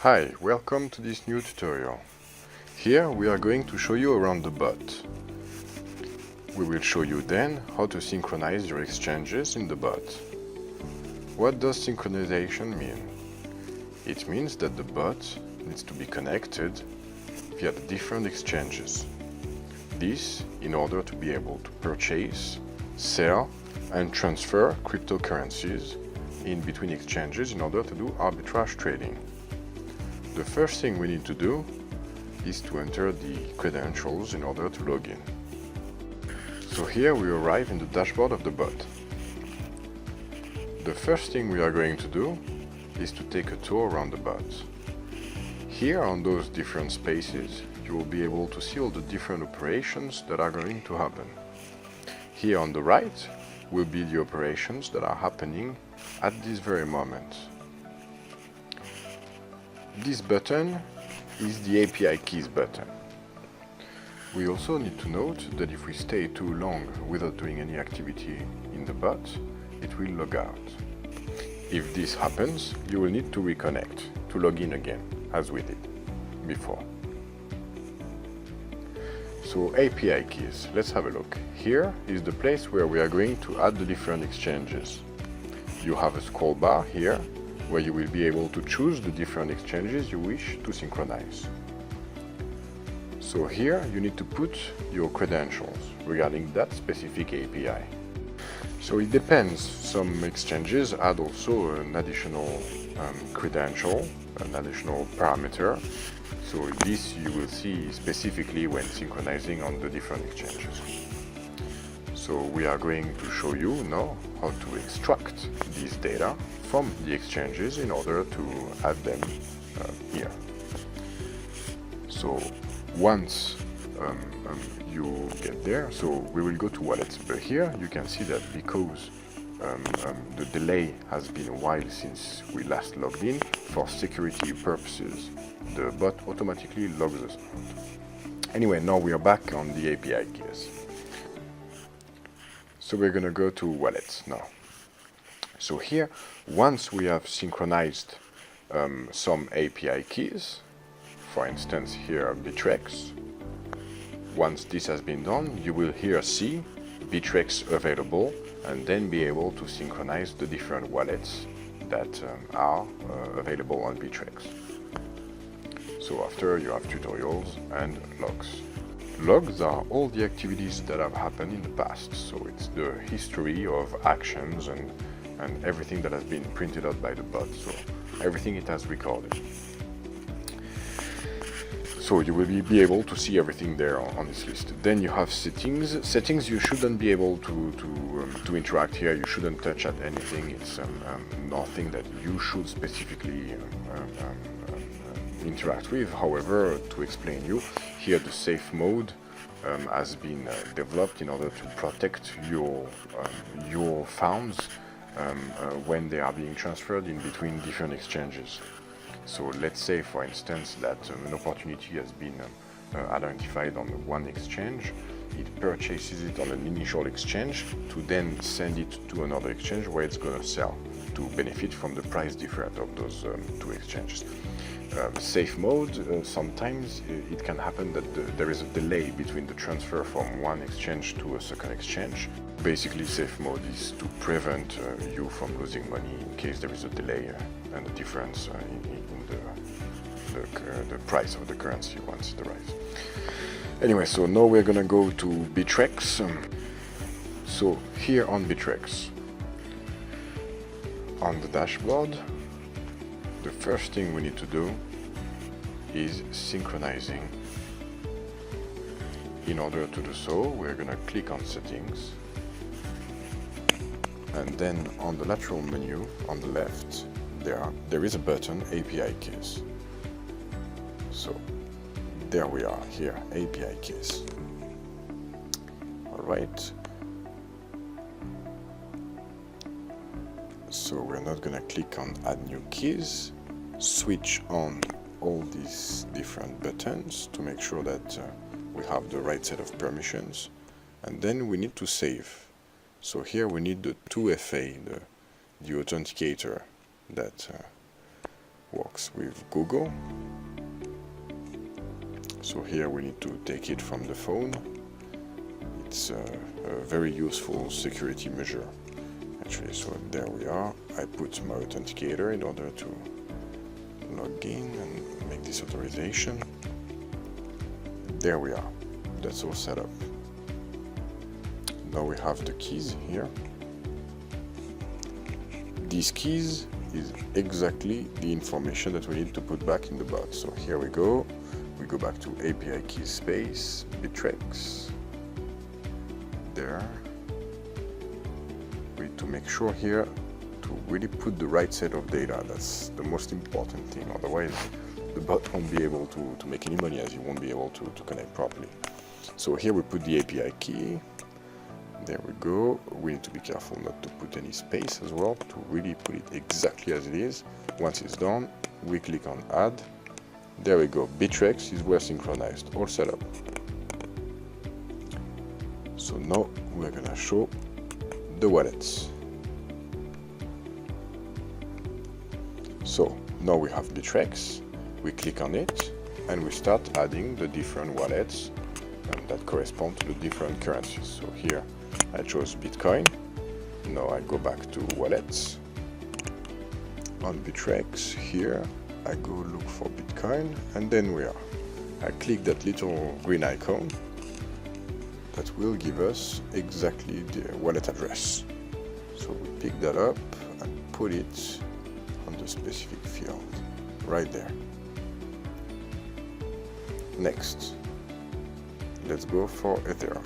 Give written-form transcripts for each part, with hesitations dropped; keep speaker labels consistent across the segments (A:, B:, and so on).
A: Hi, welcome to this new tutorial. Here we are going to show you around the bot. We will show you then how to synchronize your exchanges in the bot. What does synchronization mean? It means that the bot needs to be connected via the different exchanges. This in order to be able to purchase, sell and transfer cryptocurrencies in between exchanges in order to do arbitrage trading. The first thing we need to do is to enter the credentials in order to log in. So here we arrive in the dashboard of the bot. The first thing we are going to do is to take a tour around the bot. Here on those different spaces, you will be able to see all the different operations that are going to happen. Here on the right will be the operations that are happening at this very moment. This button is the API keys button. We also need to note that if we stay too long without doing any activity in the bot, it will log out. If this happens, you will need to reconnect to log in again, as we did before. So API keys, let's have a look. Here is the place where we are going to add the different exchanges. You have a scroll bar here where you will be able to choose the different exchanges you wish to synchronize. So here you need to put your credentials regarding that specific API. So it depends, some exchanges add also an additional credential, an additional parameter. So this you will see specifically when synchronizing on the different exchanges. So we are going to show you now how to extract this data from the exchanges in order to add them here. So once you get there, so we will go to wallets, but here you can see that because the delay has been a while since we last logged in, for security purposes the bot automatically logs us out. Anyway, now we are back on the API keys. So we're going to go to wallets now. So here, once we have synchronized some API keys, for instance here Bittrex, once this has been done, you will here see Bittrex available and then be able to synchronize the different wallets that are available on Bittrex. So after you have tutorials and logs. Logs are all the activities that have happened in the past, so it's the history of actions and everything that has been printed out by the bot, so everything it has recorded. So you will be able to see everything there on this list. Then you have settings. Settings you shouldn't be able to interact here. You shouldn't touch at anything. It's nothing that you should specifically interact with. However, to explain you, here the safe mode has been developed in order to protect your funds when they are being transferred in between different exchanges. So let's say, for instance, that an opportunity has been identified on one exchange. It purchases it on an initial exchange to then send it to another exchange where it's going to sell to benefit from the price difference of those two exchanges. Safe mode, sometimes it can happen that there is a delay between the transfer from one exchange to a second exchange. Basically, safe mode is to prevent you from losing money in case there is a delay and a difference in the price of the currency once it arrives. Anyway, so now we're gonna go to Bittrex. So here on Bittrex, on the dashboard, the first thing we need to do is synchronizing. In order to do so, we're gonna click on settings, and then on the lateral menu on the left there is a button, API keys. So there we are here, API keys. Alright, so we're not gonna click on add new keys. Switch on all these different buttons to make sure that we have the right set of permissions, and then we need to save. So here we need the 2FA, the authenticator that works with Google. So here we need to take it from the phone. It's a very useful security measure, actually. So there we are. I put my authenticator in order to log in and make this authorization. There we are. That's all set up. Now we have the keys here. These keys is exactly the information that we need to put back in the bot. So here we go. We go back to API keys space, Bittrex. There. We need to make sure here to really put the right set of data. That's the most important thing. Otherwise, the bot won't be able to make any money, as you won't be able to connect properly. So here we put the API key. There we go. We need to be careful not to put any space as well, to really put it exactly as it is. Once it's done, we click on add. There we go. Bittrex is well synchronized, all set up. So now we're gonna show the wallets. So now we have Bittrex. We click on it and we start adding the different wallets that correspond to the different currencies. So here I chose Bitcoin. Now I go back to wallets. On Bittrex here I go look for Bitcoin, and then we are. I click that little green icon that will give us exactly the wallet address. So we pick that up and put it on the specific field right there. Next, let's go for Ethereum.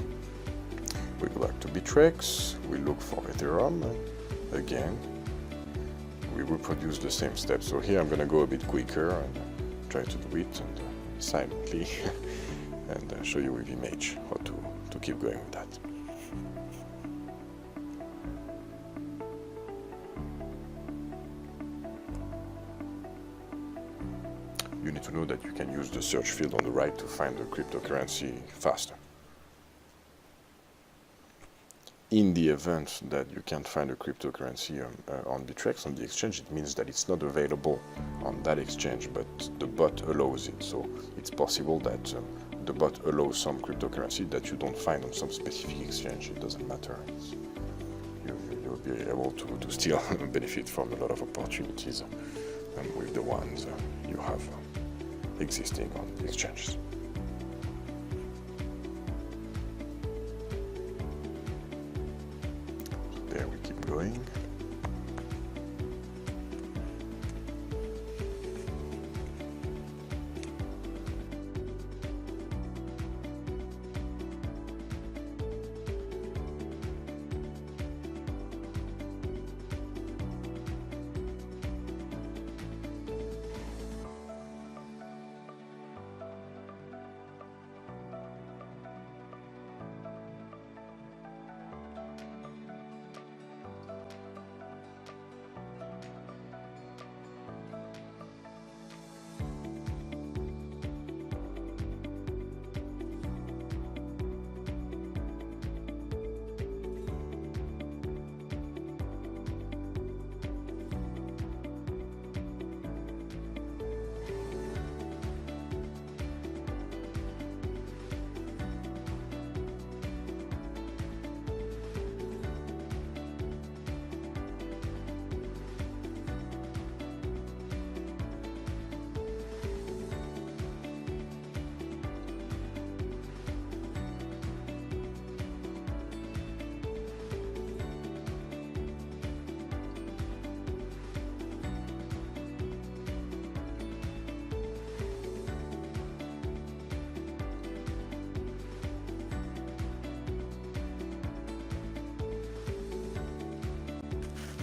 A: We go back to Bittrex, we look for Ethereum, and again we reproduce the same steps. So here I'm going to go a bit quicker and try to do it and silently and show you with image how to keep going with that. You need to know that you can use the search field on the right to find the cryptocurrency faster. In the event that you can't find a cryptocurrency on Bittrex, on the exchange, it means that it's not available on that exchange, but the bot allows it. So it's possible that the bot allows some cryptocurrency that you don't find on some specific exchange. It doesn't matter. You'll be able to still benefit from a lot of opportunities with the ones you have existing on the exchanges. There we keep going.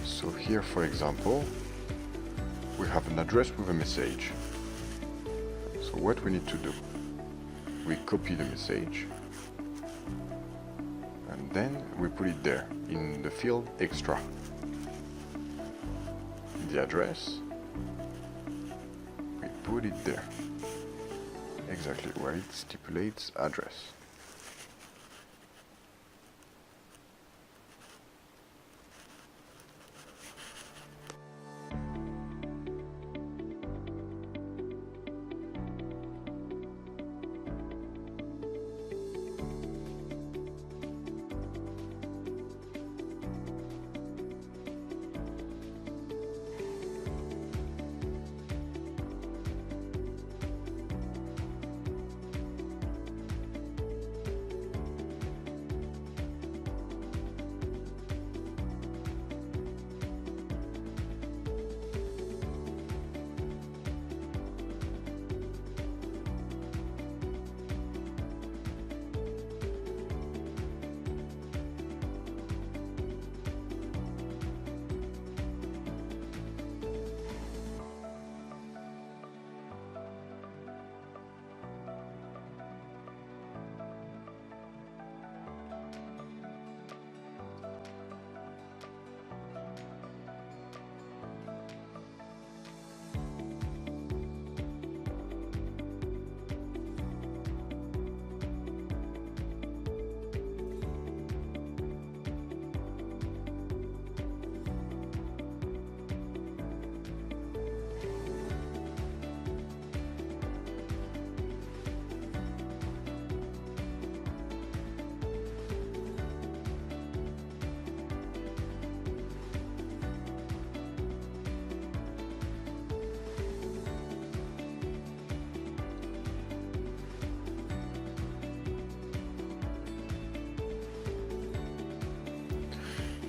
A: So here, for example, we have an address with a message. So what we need to do, we copy the message and then we put it there in the field extra. The address, we put it there, exactly where it stipulates address.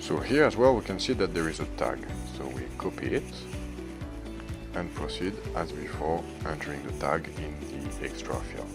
A: So here as well we can see that there is a tag, so we copy it and proceed as before, entering the tag in the extra field.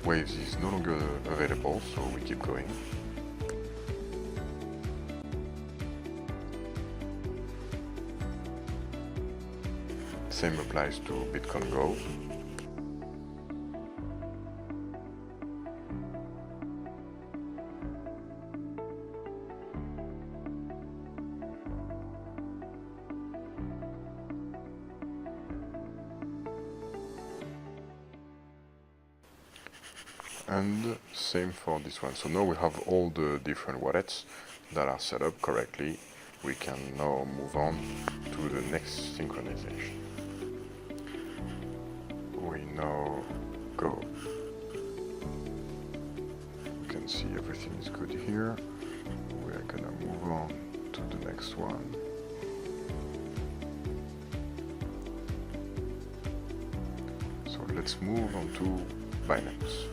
A: Waves is no longer available, so we keep going. Same applies to Bitcoin Go. And same for this one. So now we have all the different wallets that are set up correctly. We can now move on to the next synchronization. We now go. We can see everything is good here. We're gonna move on to the next one. So let's move on to Binance.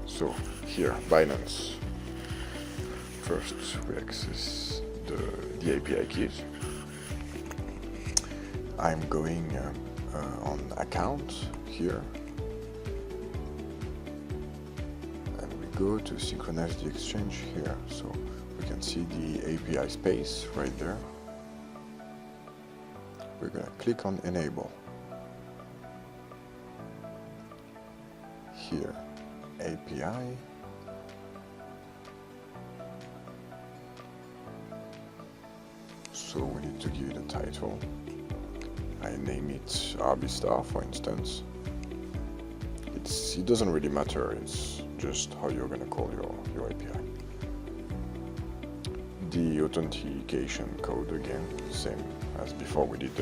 A: So here, Binance. First, we access the API keys. I'm going on account here, and we go to synchronize the exchange here. So we can see the API space right there. We're gonna click on enable. Here, API. So we need to give it a title. I name it ARBISTAR, for instance. It doesn't really matter, it's just how you're gonna call your API. The authentication code again, same as before we did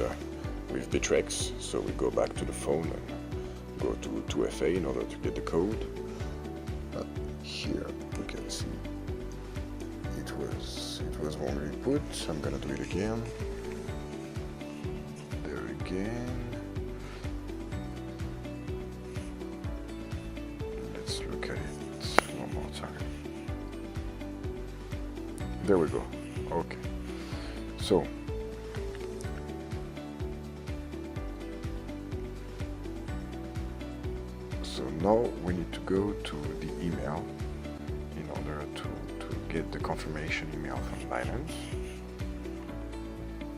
A: with Bittrex. So we go back to the phone and go to 2FA in order to get the code. Here we can see it was wrongly put. I'm gonna do it again. There again. Let's look at it one more time. There we go. Okay. So now we need to go to the email in order to get the confirmation email from Binance.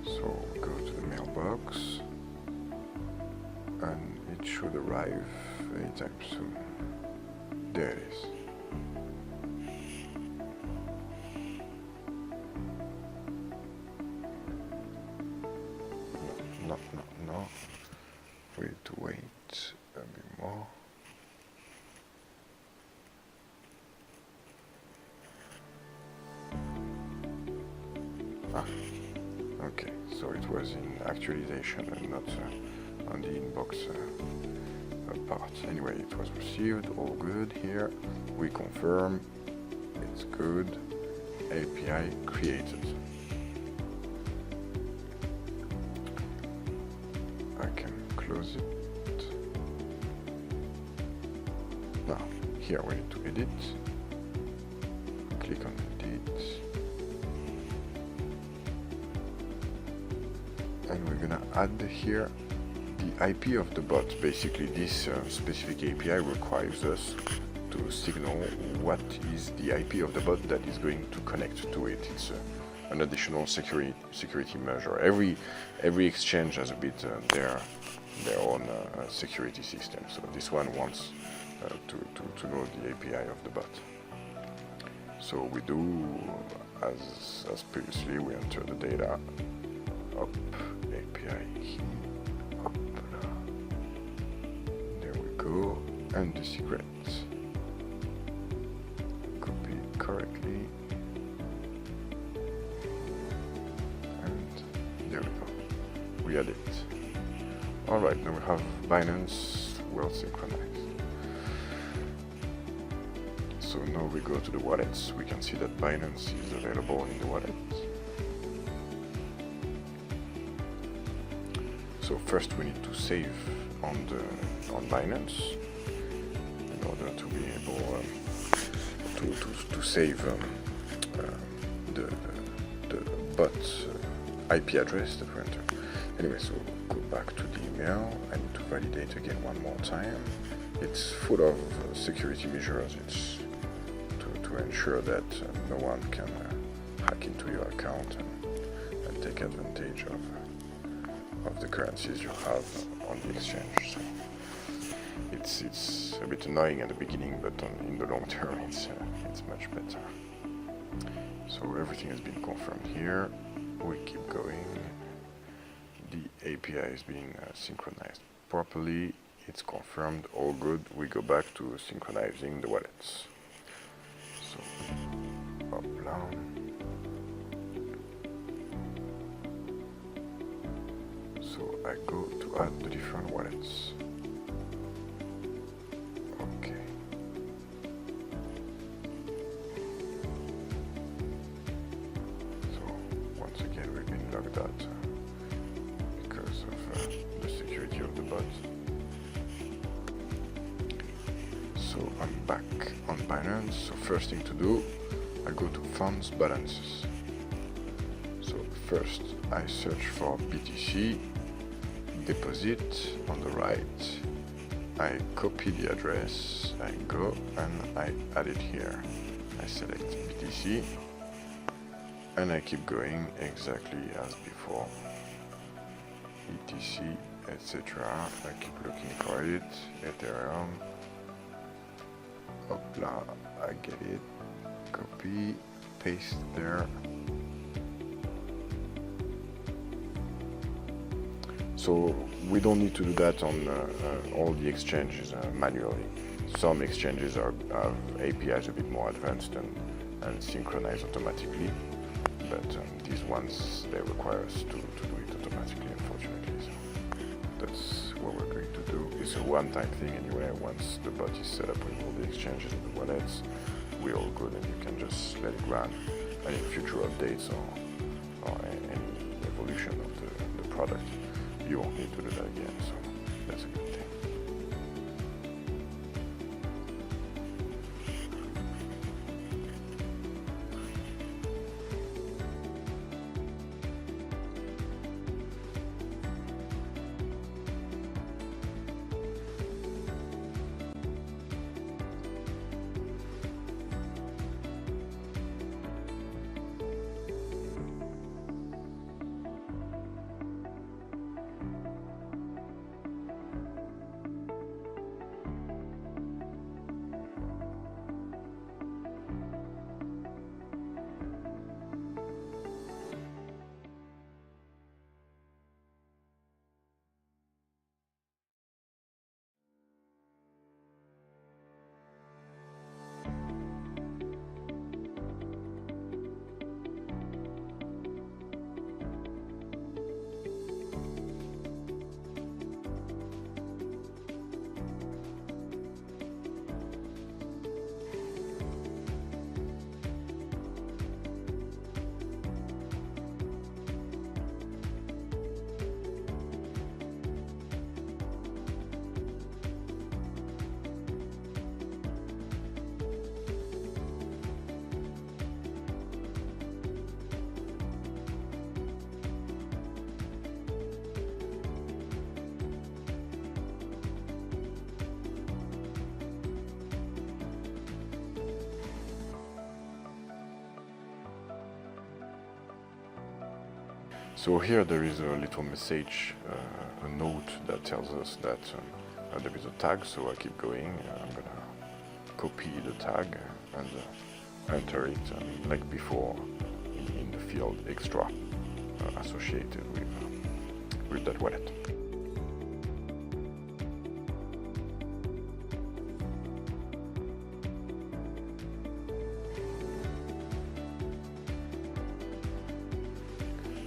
A: So we go to the mailbox and it should arrive anytime soon. There it is. No. We need to wait a bit more. Okay, so it was in actualization and not on the inbox part. Anyway, it was received, all good here. We confirm, it's good. API created. I can close it. Now, here we need to edit. Click on edit. And we're gonna add here the IP of the bot. Basically, this specific API requires us to signal what is the IP of the bot that is going to connect to it. It's an additional security measure. Every exchange has a bit their own security system. So this one wants to know the API of the bot. So we do as previously. We enter the data. Up, API, up, there we go, and the secret, copy it correctly, and there we go, we add it. Alright, now we have Binance well synchronized. So now we go to the wallets. We can see that Binance is available in the wallet. So first we need to save on Binance in order to be able to save the bot IP address that we enter. Anyway, so go back to the email. I need to validate again one more time. it's full of security measures. It's to ensure that no one can hack into your account and take advantage of the currencies you have on the exchange. So it's a bit annoying at the beginning, but in the long term it's much better. So everything has been confirmed here. We keep going. The API is being synchronized properly. It's confirmed, all good. We go back to synchronizing the wallets. So, up down. So I go to add the different wallets. Okay. So once again we've been logged out because of the security of the bot. So I'm back on Binance. So first thing to do, I go to funds balances. So first I search for BTC, deposit on the right. I copy the address, I go and I add it here. I select BTC and I keep going exactly as before. ETC, etc. I keep looking for it. Ethereum. Hopla, I get it. Copy, paste there. So we don't need to do that on all the exchanges manually. Some exchanges have APIs a bit more advanced and synchronize automatically, but these ones, they require us to do it automatically, unfortunately. So that's what we're going to do. It's a one-time thing anyway. Once the bot is set up with all the exchanges and the wallets, we're all good and you can just let it run. And in future updates or any evolution of the product, you won't need to do that again, so that's a good thing. So here there is a little message, a note that tells us that there is a tag, so I keep going. I'm gonna copy the tag and enter it like before in the field extra associated with that wallet.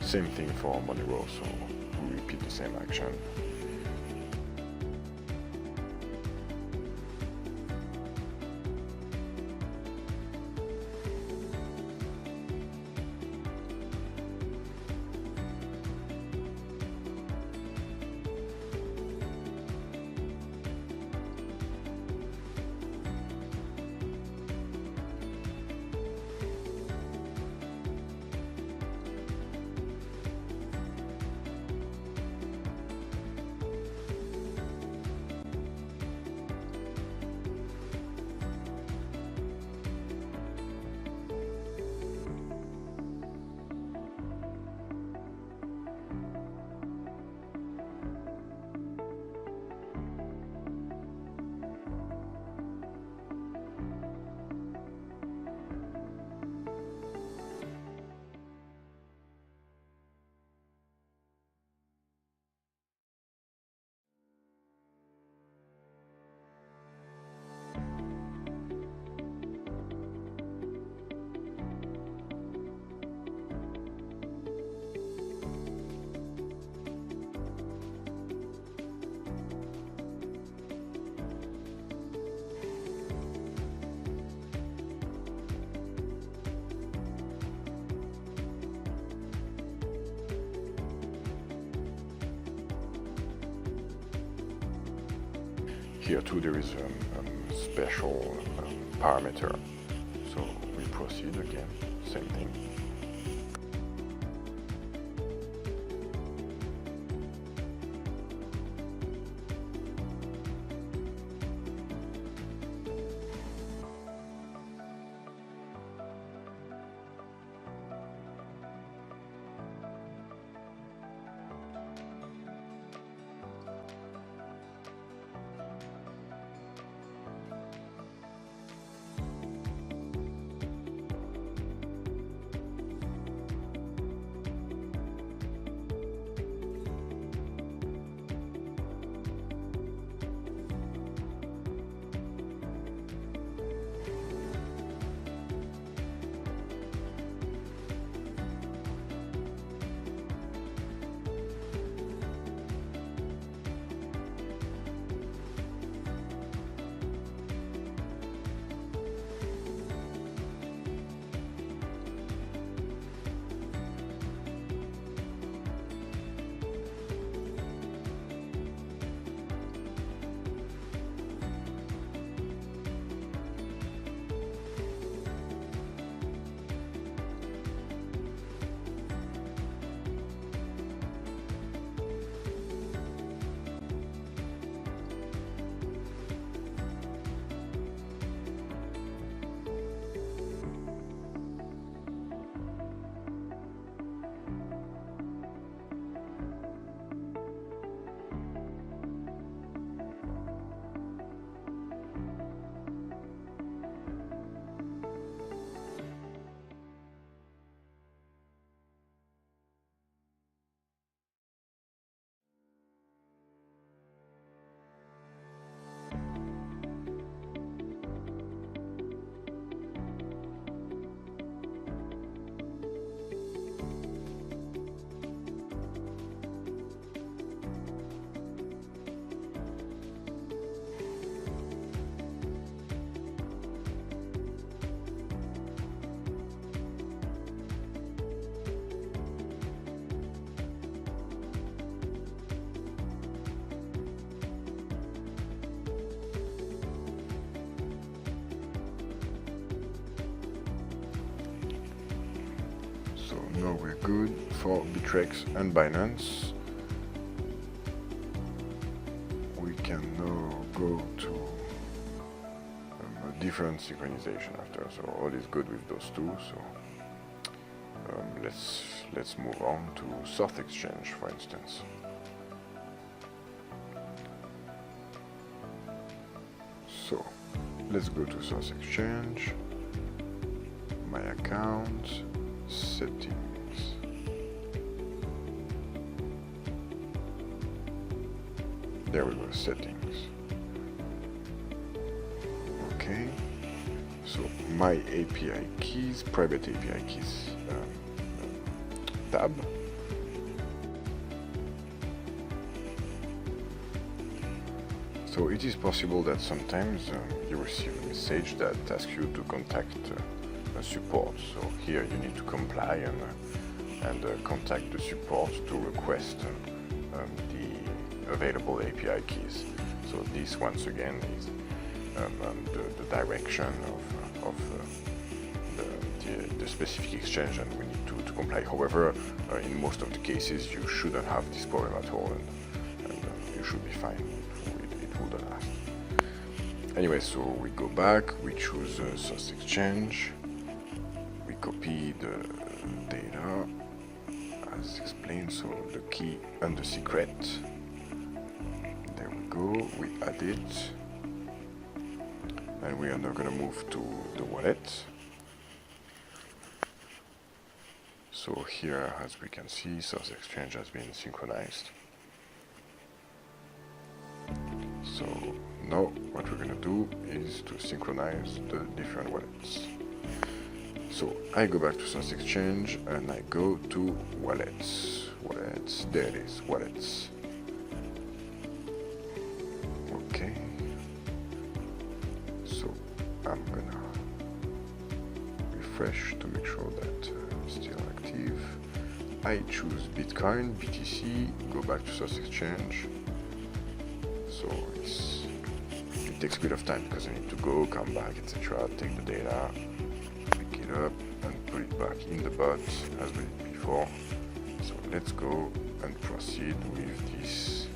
A: Same thing for money roll, so we repeat the same action. here too there is a special parameter. So we proceed again, same thing. Now we're good for Bittrex and Binance. We can now go to a different synchronization after. So all is good with those two. So let's move on to Source Exchange, for instance. So let's go to Source Exchange, my account, settings. There we go, settings. Okay, so my API keys, private API keys tab. So it is possible that sometimes you receive a message that asks you to contact support. So here you need to comply and contact the support to request the available API keys. So this once again is the direction of the specific exchange, and we need to comply. However, in most of the cases you shouldn't have this problem at all, and you should be fine. It wouldn't last. Anyway, so we go back, we choose Source Exchange, we copy the data as explained, so the key and the secret. There we go, we add it, and we are now going to move to the wallet. So here, as we can see, Source Exchange has been synchronized. So now what we're going to do is to synchronize the different wallets. So I go back to Source Exchange and I go to wallets. Wallets, there it is, wallets. Okay. So I'm gonna refresh to make sure that it's still active. I choose Bitcoin, BTC, go back to Source Exchange. So it's takes a bit of time because I need to go, come back, etc. Take the data, pick it up, and put it back in the bot as we did before. So let's go and proceed with this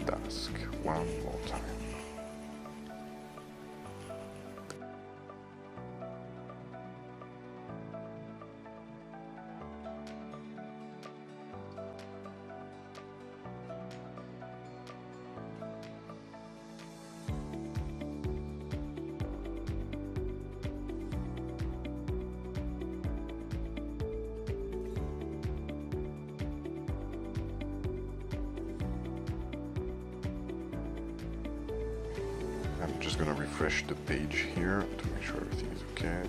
A: task one more time. I'm just gonna refresh the page here to make sure everything is okay.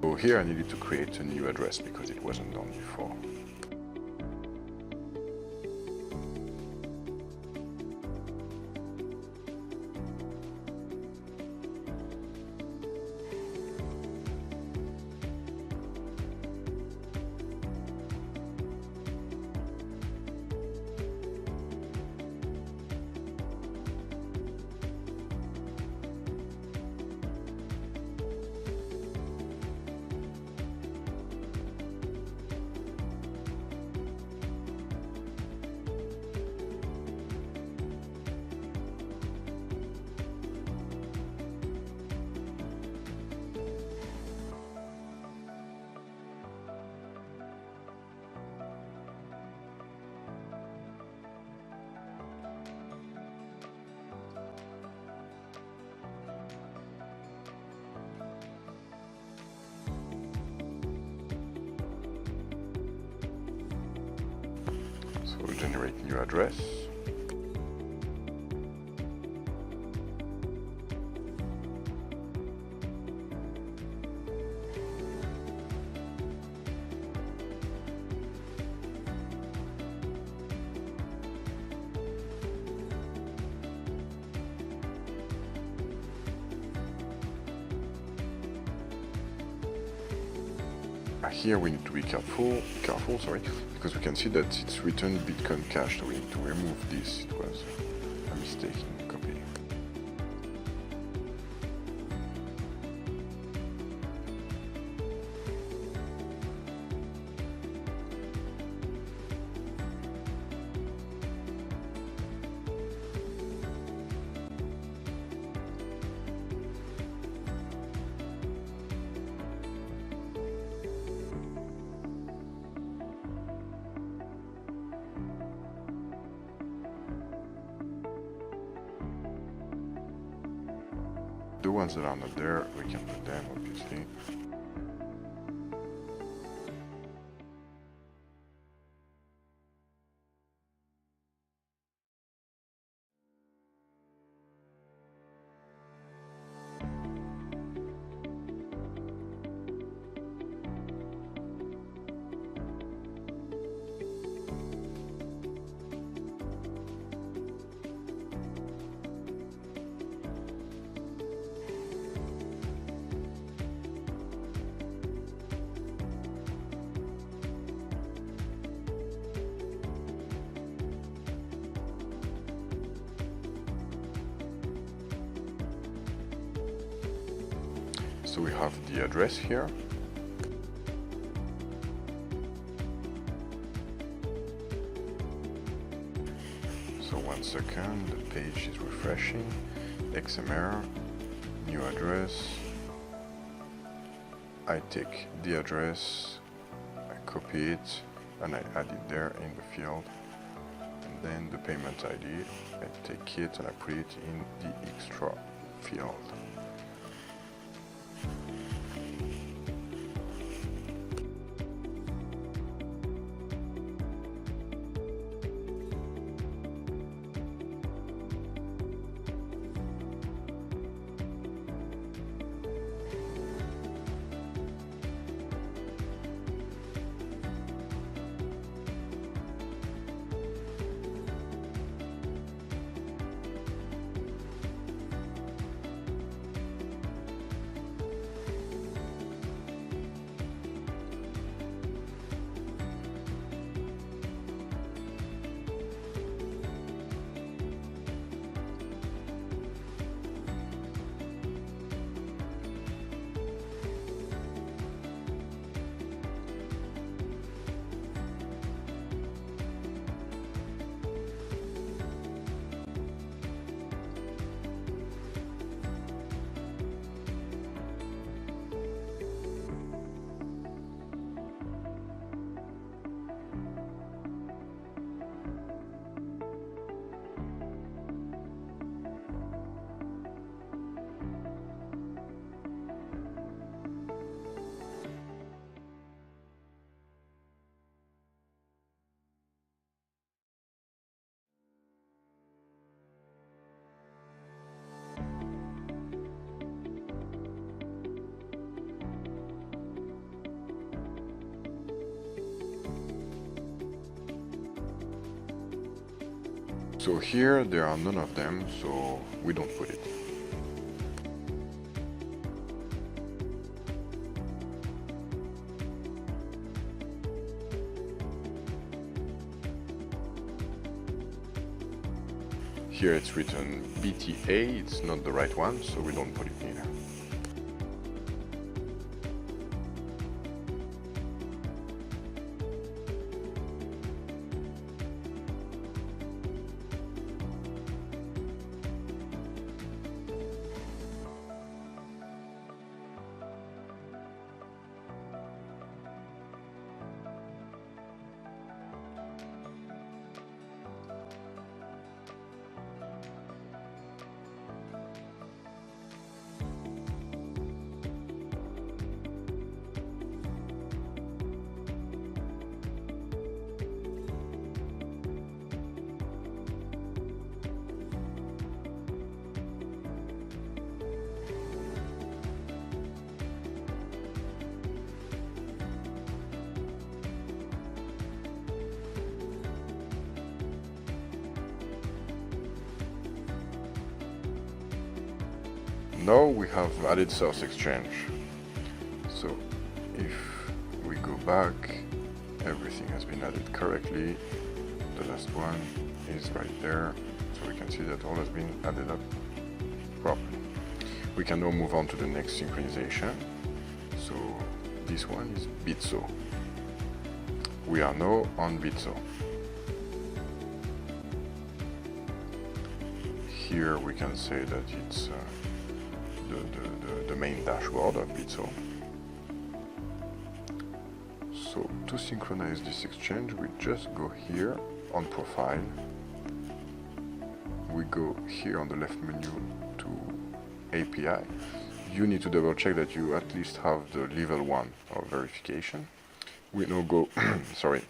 A: So here I needed to create a new address because it wasn't done before. So we'll generate new address. Here we need to be careful, because we can see that it's written Bitcoin Cash, so we need to remove this. It was a mistake in copy. The ones that are not there, we can put them, obviously. So we have the address here. So 1 second, the page is refreshing. XMR, new address. I take the address, I copy it, and I add it there in the field. And then the payment ID, I take it and I put it in the extra field. So here there are none of them, so we don't put it. Here it's written BTA, it's not the right one, so we don't put it either. Now we have added source exchange. So if we go back, everything has been added correctly. The last one is right there, so we can see that all has been added up properly. We can now move on to the next synchronization. So this one is Bitso. We are now on Bitso. Here we can say that it's the main dashboard of Bitso. So to synchronize this exchange, we just go here on Profile. We go here on the left menu to API. You need to double check that you at least have the level 1 of verification. We now go sorry,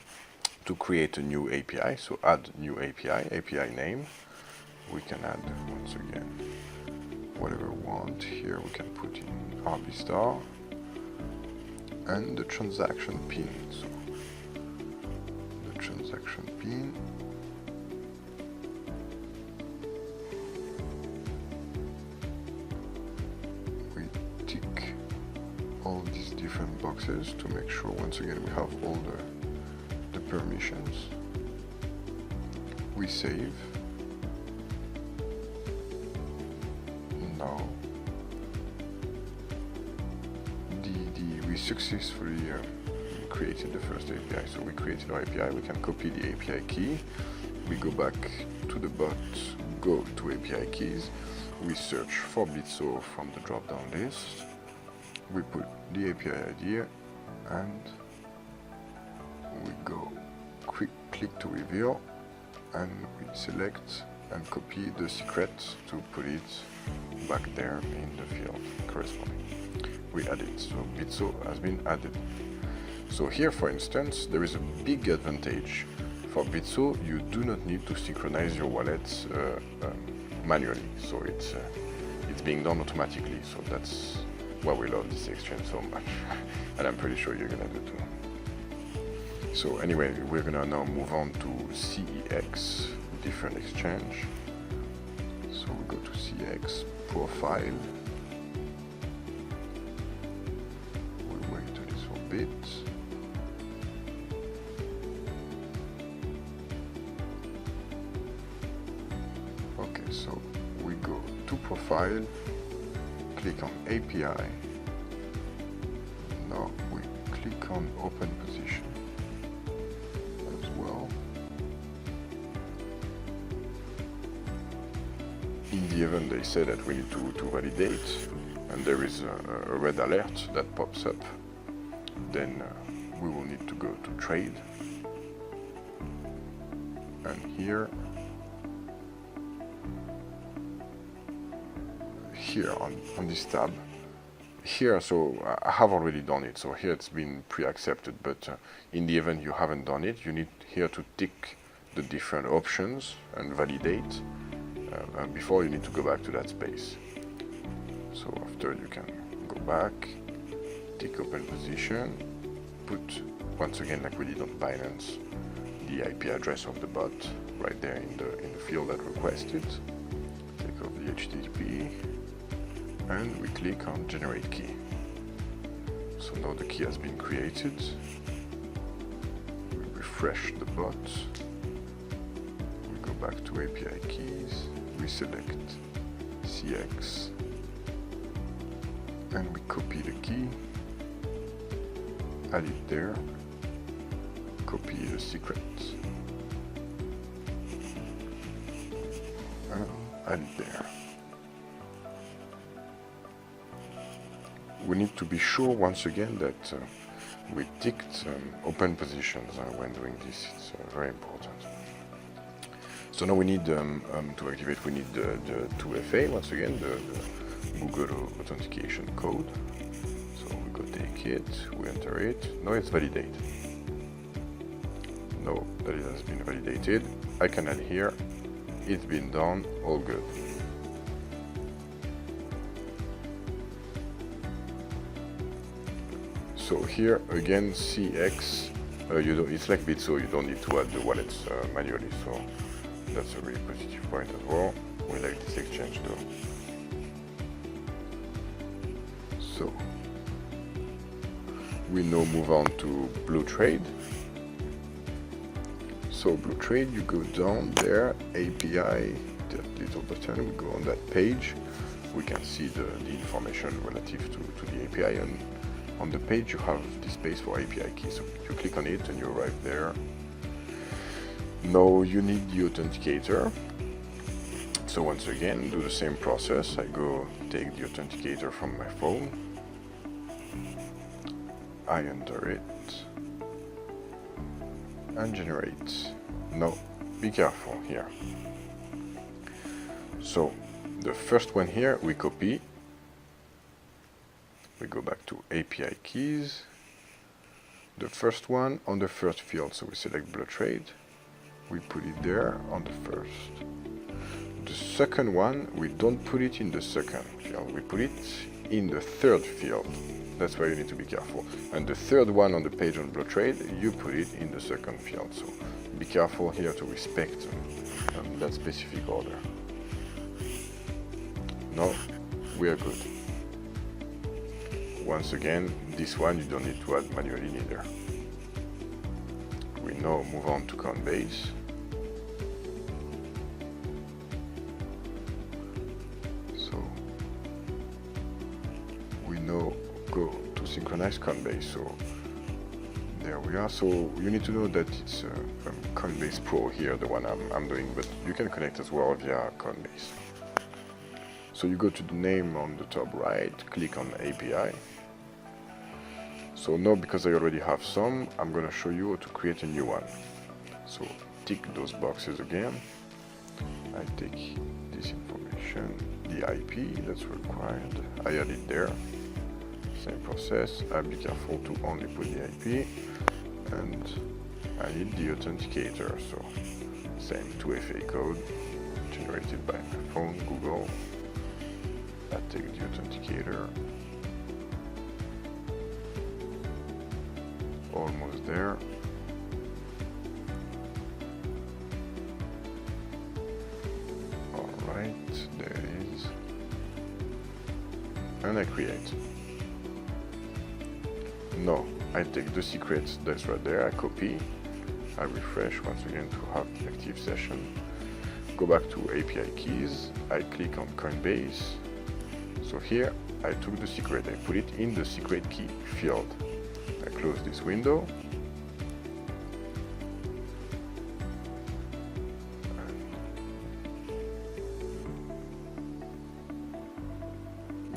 A: to create a new API. So add new API name. We can add once again whatever we want. Here we can put in ARBISTAR and the transaction pin. So the transaction pin, we tick all these different boxes to make sure once again we have all the permissions. We save. Now we successfully created the first API. So we created our API, we can copy the API key we go back to the bot, go to API keys, we search for BITSO from the drop-down list, we put the API ID and we go click to reveal, and we select and copy the secret to put it back there in the field corresponding. We add it, so BITSO has been added. So here, for instance, there is a big advantage. For BITSO, you do not need to synchronize your wallets manually, so it's being done automatically. So that's why we love this exchange so much, and I'm pretty sure you're gonna do too. So anyway, we're gonna now move on to CEX, different exchange. So we go to CEX profile. We wait a little bit. Okay, so we go to profile, click on API. Now we click on open position as well. In the event they say that we need to validate, and there is a red alert that pops up, then we will need to go to trade, and here on this tab here, so I have already done it, so here it's been pre-accepted, but in the event you haven't done it, you need here to tick the different options and validate before you need to go back to that space. So after you can go back, tick open position, put once again, like we did on Binance, the IP address of the bot right there in the field that requested, take off the HTTP, and we click on generate key. So now the key has been created. We refresh the bot, we go back to API keys, we select CX, and we copy the key, add it there, copy the secret, and add it there. We need to be sure once again that we ticked open positions when doing this. It's very important. So now we need to activate, we need the 2FA once again, the Google authentication code. So we go take it, we enter it. Now it's validated. Now that it has been validated, I can add here. It's been done, all good. So here again, CX, it's like BITSO, you don't need to add the wallets manually, so that's a really positive point as well. We like this exchange though. So we now move on to Blue Trade. So Blue Trade, you go down there, API, that little button, we go on that page. We can see the information relative to the API, and on the page you have the space for API key, so you click on it and you arrive there. Now you need the authenticator. So once again, do the same process. I go take the authenticator from my phone. I enter it and generate. Now, be careful here. So the first one here, we copy. We go back to API keys. The first one on the first field, so we select Blue Trade. We put it there on the first. The second one, we don't put it in the second field, we put it in the third field. That's why you need to be careful. And the third one on the page on Blue Trade, you put it in the second field. So be careful here to respect that specific order. Now we are good. Once again, this one you don't need to add manually neither. We now move on to Coinbase. So we now go to synchronize Coinbase. So there we we are. So you need to know that it's Coinbase Pro here, the one I'm doing, but you can connect as well via Coinbase. So you go to the name on the top right, click on API. So now, because I already have some, I'm going to show you how to create a new one. So tick those boxes again. I take this information, the IP that's required, I add it there. Same process. I'll be careful to only put the IP, and I need the authenticator. So same 2FA code generated by my phone, Google. I take the authenticator. Almost there. Alright, there it is. And I create. No, I take the secret that's right there, I copy, I refresh once again to have the active session. Go back to API keys, I click on Coinbase. So here I took the secret, I put it in the secret key field. I close this window.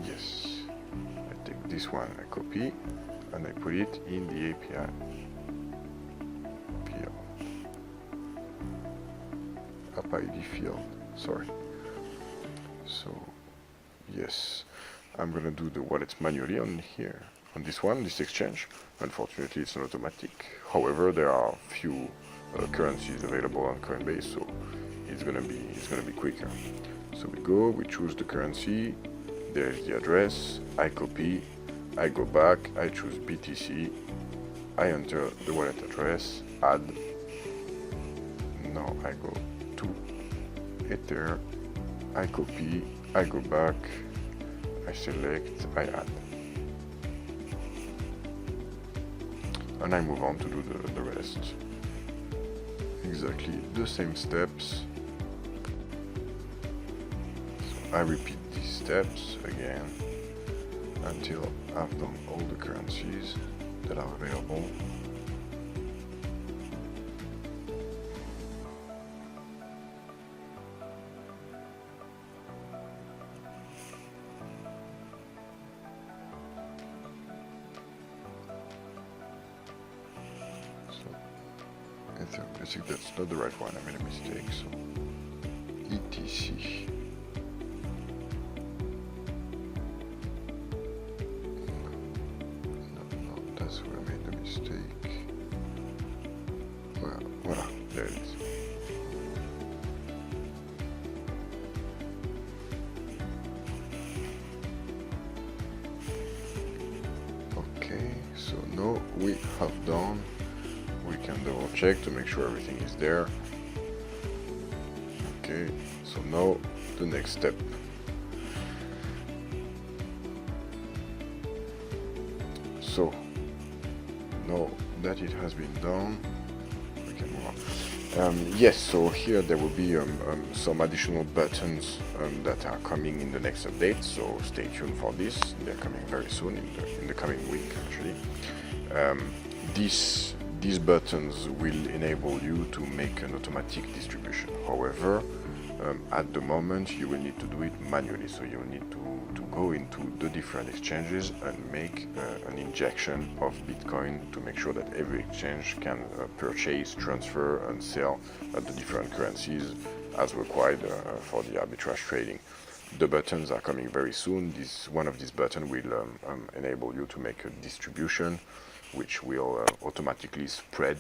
A: Yes, I take this one, I copy, and I put it in the API field. App ID field, sorry. So, yes, I'm gonna do the wallets manually on here. On this one, this exchange. Unfortunately, it's not automatic. However, there are few currencies available on Coinbase, so it's gonna be quicker. So we choose the currency. There's the address. I copy. I go back. I choose BTC. I enter the wallet address. Add. Now I go to Ether. I copy. I go back. I select. I add. And I move on to do the rest. Exactly the same steps. So I repeat these steps again until I've done all the currencies that are available. I think that's not the right one, I made a mistake, so ETC. No, that's where I made the mistake. Well, voilà, there it is. Okay, so now we have done. We can double check to make sure everything is there. Okay, so now the next step. So now that it has been done, we can move on. Yes, so here there will be some additional buttons that are coming in the next update, so stay tuned for this. They're coming very soon, in the coming week actually. These buttons will enable you to make an automatic distribution. However, at the moment you will need to do it manually, so you will need to go into the different exchanges and make an injection of Bitcoin to make sure that every exchange can purchase, transfer and sell the different currencies as required for the arbitrage trading. The buttons are coming very soon. One of these buttons will enable you to make a distribution which will automatically spread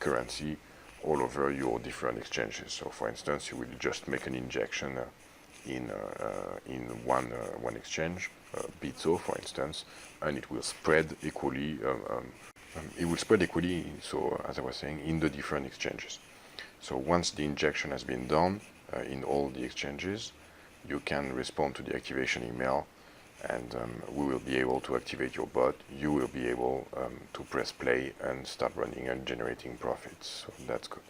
A: currency all over your different exchanges. So for instance, you will just make an injection in one exchange, Bitso for instance, and it will spread equally. So as I was saying, in the different exchanges. So once the injection has been done in all the exchanges, you can respond to the activation email, and we will be able to activate your bot. You will be able to press play and start running and generating profits. So that's good.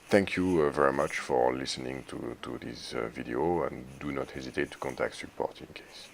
A: Thank you very much for listening to this video, and do not hesitate to contact support in case.